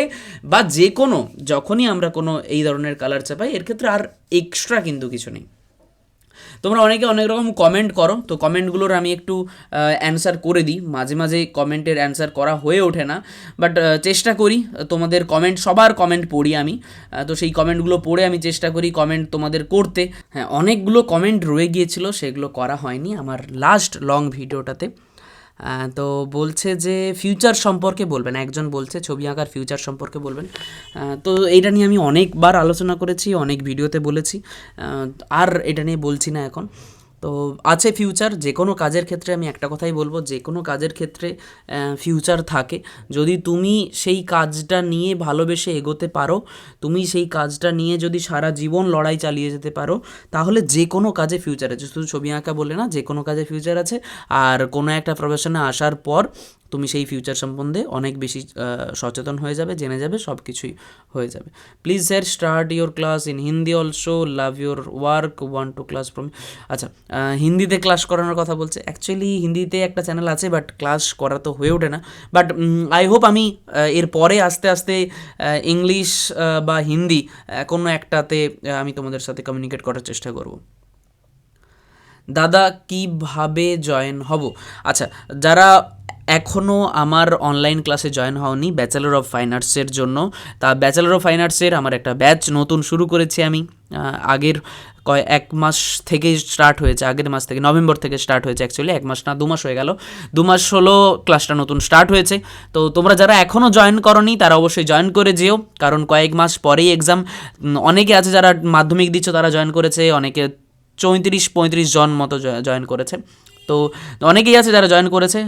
বা যে কোনো যখনই আমরা কোনো এই ধরনের কালার চাপাই, এর ক্ষেত্রে আর এক্সট্রা কিন্তু কিছু নেই। তোমরা অনেকে অনেক রকম কমেন্ট করো, তো কমেন্টগুলোর আমি একটু অ্যান্সার করে দিই। মাঝে মাঝে কমেন্টের অ্যান্সার করা হয়ে ওঠে না, বাট চেষ্টা করি তোমাদের কমেন্ট, সবার কমেন্ট পড়ি আমি, তো সেই কমেন্টগুলো পড়ে আমি চেষ্টা করি কমেন্ট তোমাদের করতে। হ্যাঁ, অনেকগুলো কমেন্ট রয়ে গিয়েছিল, সেগুলো করা হয়নি আমার লাস্ট লং ভিডিওটাতে। তো বলছে যে ফিউচার সম্পর্কে বলবেন, একজন বলছে ছবি আঁকার ফিউচার সম্পর্কে বলবেন। তো এইটা নিয়ে আমি অনেকবার আলোচনা করেছি, অনেক ভিডিওতে বলেছি, আর এটা নিয়ে বলছি না এখন। তো আছে ফিউচার, যে কোনো কাজের ক্ষেত্রে আমি একটা কথাই বলবো, যে কোনো কাজের ক্ষেত্রে ফিউচার থাকে। যদি তুমি সেই কাজটা নিয়ে ভালোবেসে এগোতে পারো, তুমি সেই কাজটা নিয়ে যদি সারা জীবন লড়াই চালিয়ে যেতে পারো, তাহলে যে কোনো কাজে ফিউচার আছে। শুধু ছবি আঁকা বলে না, যে কোনো কাজে ফিউচার আছে। আর কোনো একটা প্রফেশনে আসার পর তুমি সেই ফিউচার সম্বন্ধে অনেক বেশি সচেতন হয়ে যাবে, জেনে যাবে, সব কিছুই হয়ে যাবে। Please sir start your class in Hindi also, love your work, want to class from. আচ্ছা, হিন্দিতে ক্লাস করানোর কথা বলছে। অ্যাকচুয়ালি হিন্দিতে একটা চ্যানেল আছে, বাট ক্লাস করা তো হয়ে ওঠে না। বাট আই হোপ আমি এরপরে আস্তে আস্তে ইংলিশ বা হিন্দি কোনো একটাতে আমি তোমাদের সাথে কমিউনিকেট করার চেষ্টা করব। দাদা কিভাবে জয়েন হব? আচ্ছা, যারা এখনও আমার অনলাইন ক্লাসে জয়েন হওনি ব্যাচেলর অফ ফাইন আর্টসের জন্য, তা ব্যাচেলর অফ ফাইন আর্টসের আমার একটা ব্যাচ নতুন শুরু করেছি আমি। আগের এক মাস থেকে স্টার্ট হয়েছে, আগের মাস থেকে, নভেম্বর থেকে স্টার্ট হয়েছে। অ্যাকচুয়ালি 1 মাস না, 2 মাস হয়ে গেল, 2 মাস হলো ক্লাসটা নতুন স্টার্ট হয়েছে। তো তোমরা যারা এখনও জয়েন করনি তারা অবশ্যই জয়েন করে যেও, কারণ কয়েক মাস পরেই এক্সাম। অনেকে আছে যারা মাধ্যমিক দিচ্ছ তারা জয়েন করেছে, অনেকে 34-35 জন মতো জয়েন করেছে। তো অনেকেই আছে যারা জয়েন করেছে।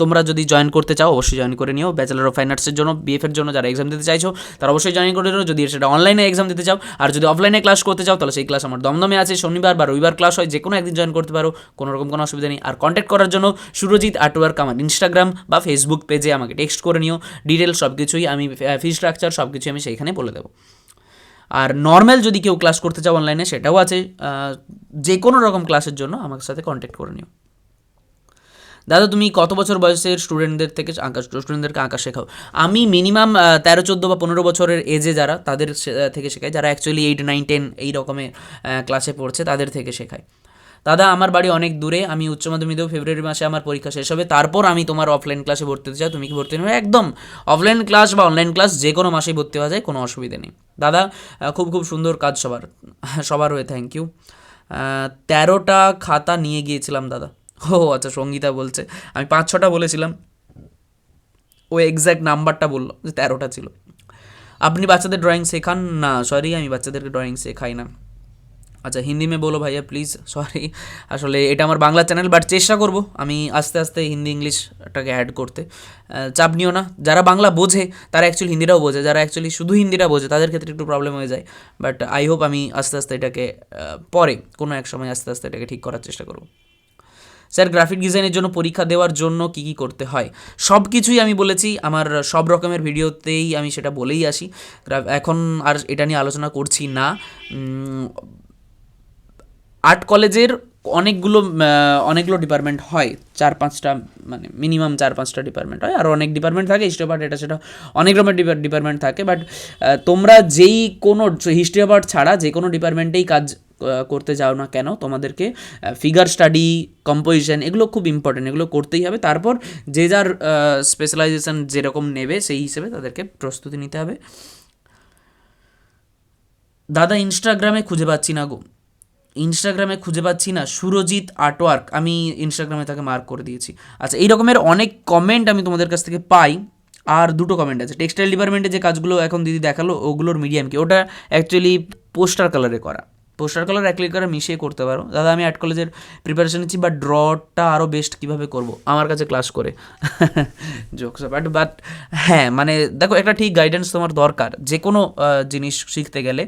তোমরা যদি জয়েন করতে চাও অবশ্যই জয়েন করে নিও। ব্যাচেলর অফ ফাইন আর্টসের জন্য, বিএফের জন্য যারা এক্সাম দিতে চাইছো তারা অবশ্যই জয়েন করে নিও, যদি সেটা অনলাইনে এক্সাম দিতে চাও। আর যদি অফলাইনে ক্লাস করতে চাও তাহলে সেই ক্লাস আমার দমদমে আছে, শনিবার বা রবিবার ক্লাস হয়, যে কোনো একদিন জয়েন করতে পারো, কোনো রকম কোনো অসুবিধা নেই। আর কন্ট্যাক্ট করার জন্য সুরজিৎ আর্টওয়ার্ক আমার ইনস্টাগ্রাম বা ফেসবুক পেজে আমাকে টেক্সট করে নিও। ডিটেলস সব কিছুই আমি, ফি স্ট্রাকচার সব কিছুই আমি সেইখানে বলে দেবো। আর নর্মাল যদি কেউ ক্লাস করতে চাও অনলাইনে সেটাও আছে। যে কোনো রকম ক্লাসের জন্য আমার সাথে কন্ট্যাক্ট করে নিও। দাদা তুমি কত বছর বয়সের স্টুডেন্টদেরকে আঁকা শেখাও? আমি মিনিমাম 13, 14 বা 15 বছরের এজে যারা, তাদের থেকে শেখাই। যারা অ্যাকচুয়ালি 8, 9, 10 এই রকমের ক্লাসে পড়ছে তাদের থেকে শেখাই। দাদা আমার বাড়ি অনেক দূরে, আমি উচ্চ মাধ্যমিক দেবো, ফেব্রুয়ারি মাসে আমার পরীক্ষা শেষ হবে, তারপর আমি তোমার অফলাইন ক্লাসে ভর্তি হতে চাও, তুমি কি ভর্তি নেবে? একদম, অফলাইন ক্লাস বা অনলাইন ক্লাস যে কোনো মাসেই ভর্তি হওয়া যায়, কোনো অসুবিধা নেই। দাদা খুব খুব সুন্দর কাজ সবার হয়ে থ্যাংক ইউ। 13টা খাতা নিয়ে গিয়েছিলাম দাদা। ও আচ্ছা, সঙ্গীতা বলছে, আমি 5-6টা বলেছিলাম, ও এক্স্যাক্ট নাম্বারটা বললো যে 13টা ছিল। আপনি বাচ্চাদের ড্রয়িং শেখান? না সরি, আমি বাচ্চাদেরকে ড্রয়িং শেখাই না। আচ্ছা, হিন্দি মে বলো ভাইয়া প্লিজ। সরি, আসলে এটা আমার বাংলা চ্যানেল, বাট চেষ্টা করব আমি আস্তে আস্তে হিন্দি ইংলিশটাকে অ্যাড করতে। চাপ নিও না, যারা বাংলা বোঝে তারা অ্যাকচুয়ালি হিন্দিটাও বোঝে, যারা অ্যাকচুয়ালি শুধু হিন্দিটা বোঝে তাদের ক্ষেত্রে একটু প্রবলেম হয়ে যায়। বাট আই হোপ আমি আস্তে আস্তে এটাকে পরে কোনো এক সময় আস্তে আস্তে এটাকে ঠিক করার চেষ্টা করব। স্যার গ্রাফিক ডিজাইনের জন্য পরীক্ষা দেওয়ার জন্য কী কী করতে হয়? সব কিছুই আমি বলেছি আমার সব রকমের ভিডিওতেই, আমি সেটা বলেই আসি। এখন আর এটা নিয়ে আলোচনা করছি না। আর্ট কলেজের অনেকগুলো ডিপার্টমেন্ট হয়, 4-5টা, মানে মিনিমাম 4-5টা ডিপার্টমেন্ট হয়, আর অনেক ডিপার্টমেন্ট থাকে, হিস্ট্রি অফ আর্ট এটা সেটা অনেক রকমের ডিপার্টমেন্ট থাকে। বাট তোমরা যেই কোনো হিস্ট্রি অফ আর্ট ছাড়া যে কোনো ডিপার্টমেন্টেই কাজ করতে যাও না কেন, তোমাদেরকে ফিগার স্টাডি, কম্পোজিশন এগুলো খুব ইম্পর্টেন্ট, এগুলো করতেই হবে। তারপর যে যার স্পেশালাইজেশন যেরকম নেবে সেই হিসেবে তাদেরকে প্রস্তুতি নিতে হবে। দাদা ইনস্টাগ্রামে খুঁজে পাচ্ছি না গো, ইনস্টাগ্রামে খুঁজে পাচ্ছি না, সুরজিৎ আর্টওয়ার্ক, আমি ইনস্টাগ্রামে তাকে মার্ক করে দিয়েছি। আচ্ছা, এই রকমের অনেক কমেন্ট আমি তোমাদের কাছ থেকে পাই। আর 2টো কমেন্ট আছে, টেক্সটাইল ডিপার্টমেন্টে যে কাজগুলো এখন দিদি দেখালো ওগুলোর মিডিয়াম কি, ওটা অ্যাকচুয়ালি পোস্টার কালারে করা, পোস্টার কালার অ্যাক্রিলিক কালার মিশিয়ে করতে পারো। দাদা আমি আর্ট কলেজের প্রিপারেশন নিচ্ছি, বাট ড্রটা আরও বেস্ট কীভাবে করবো আমার কাছে ক্লাস করে জোকস। বাট হ্যাঁ, মানে দেখো, একটা ঠিক গাইডেন্স তোমার দরকার যে কোনো জিনিস শিখতে গেলে,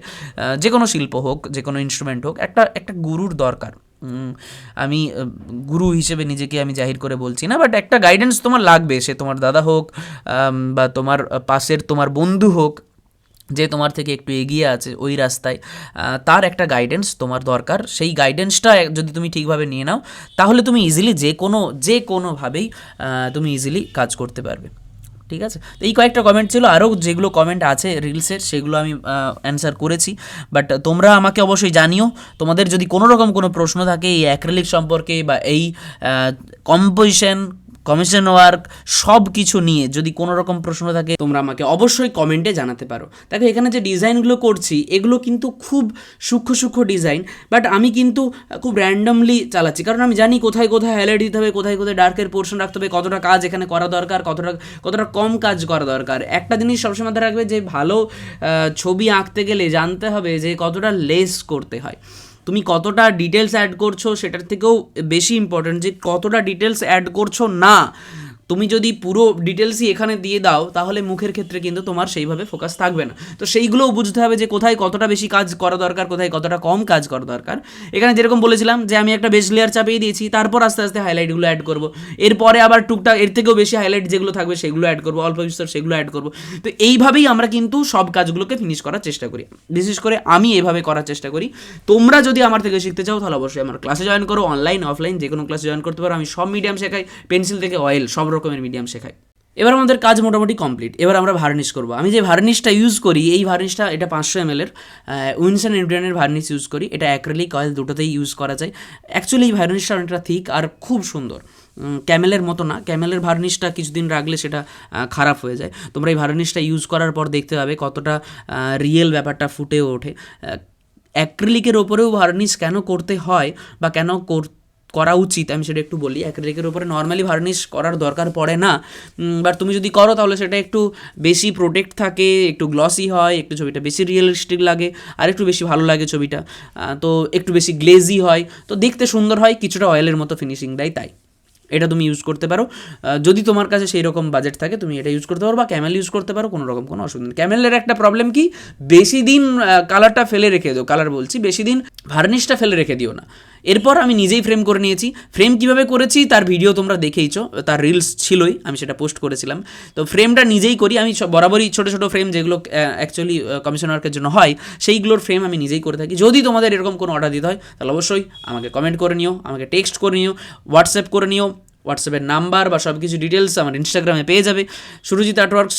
যে কোনো শিল্প হোক, যে কোনো ইনস্ট্রুমেন্ট হোক, একটা গুরুর দরকার। আমি গুরু হিসেবে নিজেকে আমি জাহির করে বলছি না, বাট একটা গাইডেন্স তোমার লাগবে, সে তোমার দাদা হোক বা তোমার পাশের তোমার বন্ধু হোক, যে তোমার থেকে একটু এগিয়ে আছে ওই রাস্তায়, তার একটা গাইডেন্স তোমার দরকার। সেই গাইডেন্সটা যদি তুমি ঠিকভাবে নিয়ে নাও তাহলে তুমি ইজিলি যে কোনোভাবেই তুমি ইজিলি কাজ করতে পারবে। ঠিক আছে, তো এই কয়েকটা কমেন্ট ছিল, আরও যেগুলো কমেন্ট আছে রিলসের সেগুলো আমি অ্যান্সার করেছি। বাট তোমরা আমাকে অবশ্যই জানিও, তোমাদের যদি কোনো রকম কোনো প্রশ্ন থাকে এই অ্যাক্রিলিক সম্পর্কে বা এই কম্পোজিশন, কমিশন ওয়ার্ক সব কিছু নিয়ে যদি কোনো রকম প্রশ্ন থাকে তোমরা আমাকে অবশ্যই কমেন্টে জানাতে পারো। দেখো এখানে যে ডিজাইনগুলো করছি এগুলো কিন্তু খুব সূক্ষ্ম ডিজাইন, বাট আমি কিন্তু খুব র্যান্ডমলি চালাচ্ছি, কারণ আমি জানি কোথায় কোথায় হাইলাইট দিতে হবে, কোথায় কোথায় ডার্কের পোর্শন রাখতে হবে, কতটা কাজ এখানে করা দরকার, কতটা কম কাজ করা দরকার। একটা জিনিস সবসময় মাথায় রাখবে যে ভালো ছবি আঁকতে গেলে জানতে হবে যে কতটা লেস করতে হয়। তুমি কতটা ডিটেলস অ্যাড করছো সেটার থেকেও বেশি ইম্পর্টেন্ট যে কতটা ডিটেলস অ্যাড করছো না। তুমি যদি পুরো ডিটেলসই এখানে দিয়ে দাও তাহলে মুখের ক্ষেত্রে কিন্তু তোমার সেইভাবে ফোকাস থাকবে না। তো সেইগুলোও বুঝতে হবে যে কোথায় কতটা বেশি কাজ করা দরকার, কোথায় কতটা কম কাজ করা দরকার। এখানে যেরকম বলেছিলাম যে আমি একটা বেস লেয়ার চাপিয়ে দিয়েছি, তারপর আস্তে আস্তে হাইলাইটগুলো অ্যাড করবো, এরপরে আবার টুকটাক এর থেকেও বেশি হাইলাইট যেগুলো থাকবে সেগুলো অ্যাড করবো, অল্প বিস্তর সেগুলো অ্যাড করবো। তো এইভাবেই আমরা কিন্তু সব কাজগুলোকে ফিনিশ করার চেষ্টা করি, বিশেষ করে আমি এভাবে করার চেষ্টা করি। তোমরা যদি আমার থেকে শিখতে চাও তাহলে অবশ্যই আমার ক্লাসে জয়েন করো, অনলাইন অফলাইন যে কোনো ক্লাসে জয়েন করতে পারো। আমি সব মিডিয়াম শেখাই, পেন্সিল থেকে অয়েল সব রকমের মিডিয়াম শেখাই। এবার আমাদের কাজ মোটামুটি কমপ্লিট। এবার আমরা ভার্নিশ করবো। আমি যে ভার্নিশটা ইউজ করি, এই ভার্নিশটা এটা 500 ml এর উইনসন ইন্ডিয়ানের ভার্নিশ ইউজ করি। এটা অ্যাক্রিলিক অয়েল দুটোতেই ইউজ করা যায়। অ্যাকচুয়ালি এই ভার্নিশটা অনেকটা থিক আর খুব সুন্দর, ক্যামেলের মতো না। ক্যামেলের ভার্নিশটা কিছুদিন রাখলে সেটা খারাপ হয়ে যায়। তোমরা এই ভার্নিশটা ইউজ করার পর দেখতে পাবে কতটা রিয়েল ব্যাপারটা ফুটে ওঠে। অ্যাক্রিলিকের ওপরেও ভার্নিশ কেন করতে হয় বা কেন করা উচিত আমি সেটা একটু বলি। অ্যাক্রিলিকের উপরে নর্মালি ভার্নিশ করার দরকার পড়ে না, বাট তুমি যদি করো তাহলে সেটা একটু বেশি প্রোটেক্ট থাকে, একটু গ্লসি হয়, একটু ছবিটা বেশি রিয়েলিস্টিক লাগে, আর একটু বেশি ভালো লাগে ছবিটা। তো একটু বেশি গ্লেজি হয়, তো দেখতে সুন্দর হয়, কিছুটা অয়েলের মতো ফিনিশিং দেয়। তাই এটা তুমি ইউজ করতে পারো। যদি তোমার কাছে সেই রকম বাজেট থাকে তুমি এটা ইউজ করতে পারো, বা ক্যামেল ইউজ করতে পারো, কোনো রকম কোনো অসুবিধা নেই। ক্যামেলের একটা প্রবলেম কি, বেশি দিন কালারটা ফেলে রেখে দিও, কালার বলছি বেশি দিন ভার্নিশটা ফেলে রেখে দিও না। এরপর আমি নিজেই ফ্রেম করে নিয়েছি। ফ্রেম কীভাবে করেছি তার ভিডিও তোমরা দেখেইছো, তার রিলস ছিলই, আমি সেটা পোস্ট করেছিলাম। তো ফ্রেমটা নিজেই করি আমি, বরাবরই ছোটো ছোটো ফ্রেম যেগুলো অ্যাকচুয়ালি কমিশন ওয়ার্কের জন্য হয় সেইগুলোর ফ্রেম আমি নিজেই করে থাকি। যদি তোমাদের এরকম কোনো অর্ডার দিতে হয় তাহলে অবশ্যই আমাকে কমেন্ট করে নিও, আমাকে টেক্সট করে নিও, হোয়াটসঅ্যাপ করে নিও। হোয়াটসঅ্যাপের নাম্বার বা সব কিছু ডিটেলস আমার ইনস্টাগ্রামে পেয়ে যাবে, সুরজিৎ আর্টওয়ার্কস।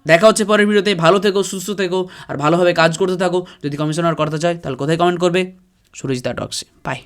দেখা হচ্ছে পরের ভিডিওতে। ভালো থেকো, সুস্থ থেকো, আর ভালোভাবে কাজ করতে থাকো। যদি কমিশনার করতে চায় তাহলে কোথায় কমেন্ট করবে? সুরজিৎ আর্টওয়ার্কসে। বাই।